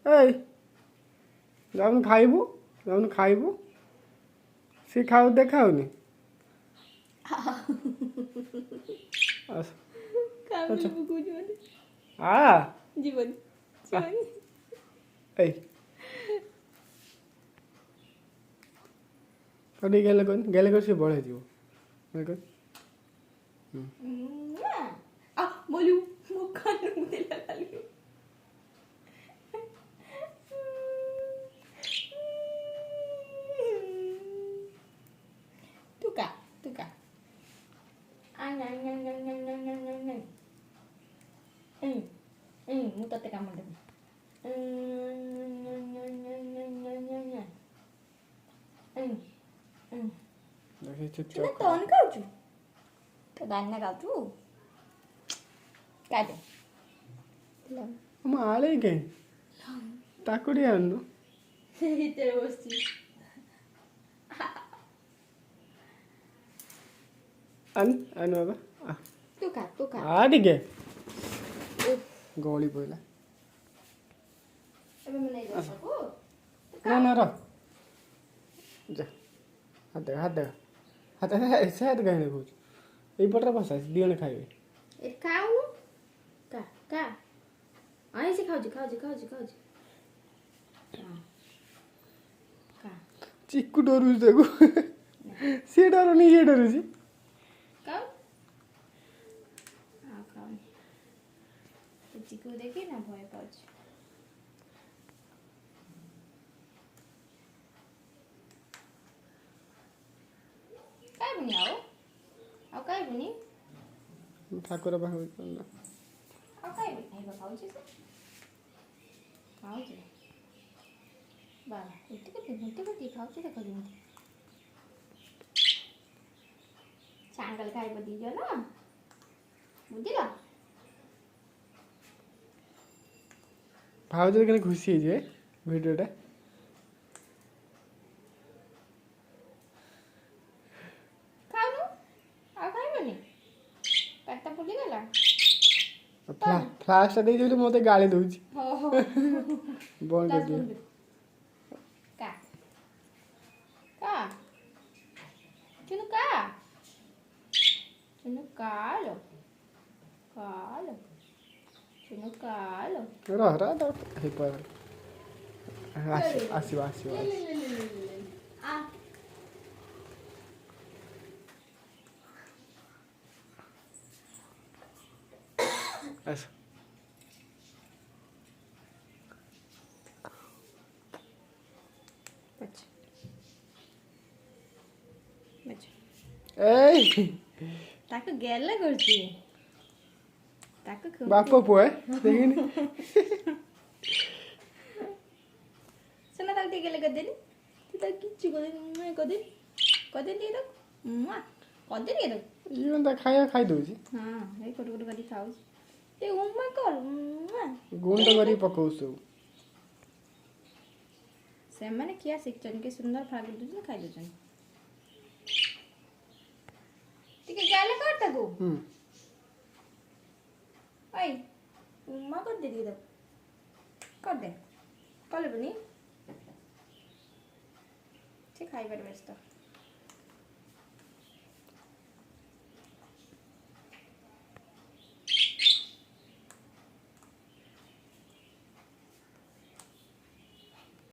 এই ଯାଉନୁ ଖାଇବୁ ଯାଉନୁ ଖାଇବୁ ସେ ଖାଉ ଦେଖାଉନି ଆସ ଆ এই କଟି ଗେଲେ କରି ସେ ବଢ଼େଇ ଯିବ बोलू मुखान दिला खाली तुका ମୁଁ ତତେ କାମ ଦେବି ତୁ କଣ ଖାଉଛୁ ତ ଦାନା ଖାଉଛୁ କାଟେ ଆମ ଆଳେ କାଇଁ ତାକୁ ଟିକେ ଆଣୁନୁ ଭିତରେ ବସିଛି ଆଣୁ ବାବା ତୁ ଖା ଆ ଟିକେ ଗଳି ପଇଲା ଏବେ ମୁଁ ନେଇ ଯାଉଛୁ ନା ରହ ଯା ହାତ ସେ ହାତ କାହିଁ ଦେଖାଉଛି ଏଇପଟରେ ବସା ଦି ଜଣ ଖାଇବେ ଏଠି ଖାଉନୁ କା ଆଇ ସେ ଖାଉଛି ଚିକୁ ଡରୁଛି ତାକୁ ସିଏ ଡରୁନି ଇଏ ଡରୁଛି ଖାଉନି ଚିକୁ ଦେଖି ନା ଭୟ ପାଉଛି ଖାଇବୁନି ଆଉ ଖାଇବୁନି ଠାକୁର ପାଖକୁ ଆଉ ଖାଇବି ଖାଉଛି ସେ ଖାଉଛି ବାବା ଏତିକି ଖାଉଛି ଦେଖ ଯେମିତି ସାଙ୍ଗଲ ଖାଇବ ଦି ଜଣ ବୁଝିଲ ଭାଉଜ କେତେ ଖୁସି ହେଇଯିବେ ଭିଡ଼ିଓଟା ଖାଉନୁ ଆଉ ଖାଇବନି ପେଟ ଫୁଲିଗଲା ଫ୍ଲାସ୍ଟା ଦେଇଛି ବୋଲି ମୋତେ ଗାଳି ଦଉଛି ବନ୍ଦ କରିଦିଅ ରହ ଆସିବ ଆସ ଏଇ ତାକୁ ଗେଲ କରୁଛି ତାକୁ ବାପ ପୁଅ ଦେଖିନି ସୁନା ତାକୁ ଟିକେ ଗେଲ କରିଦେଲି ତୁ ତାକୁ କିଛି କରିଦେନି ଟିକେ ଇଏ ତା ଖାଇବା ଖାଇ ଦଉଛି ହଁ ଏଇ କୋଟ କରିକି ଖାଉଛି ଏ ଉମା କର ଗୁଣ୍ଡ କରିକି ପକଉଛି ସବୁ ସେମାନେ କିଆ ଶିଖୁଛନ୍ତି କି ସୁନ୍ଦର ଫ୍ରାଏ ଦଉଛନ୍ତି ଖାଇ ଦଉଛନ୍ତି ଟିକେ ଗାଲେ କର ତାକୁ आई उम्मा कर दे इधर कर दे कल बनी ठीक खाई बार व्यस्त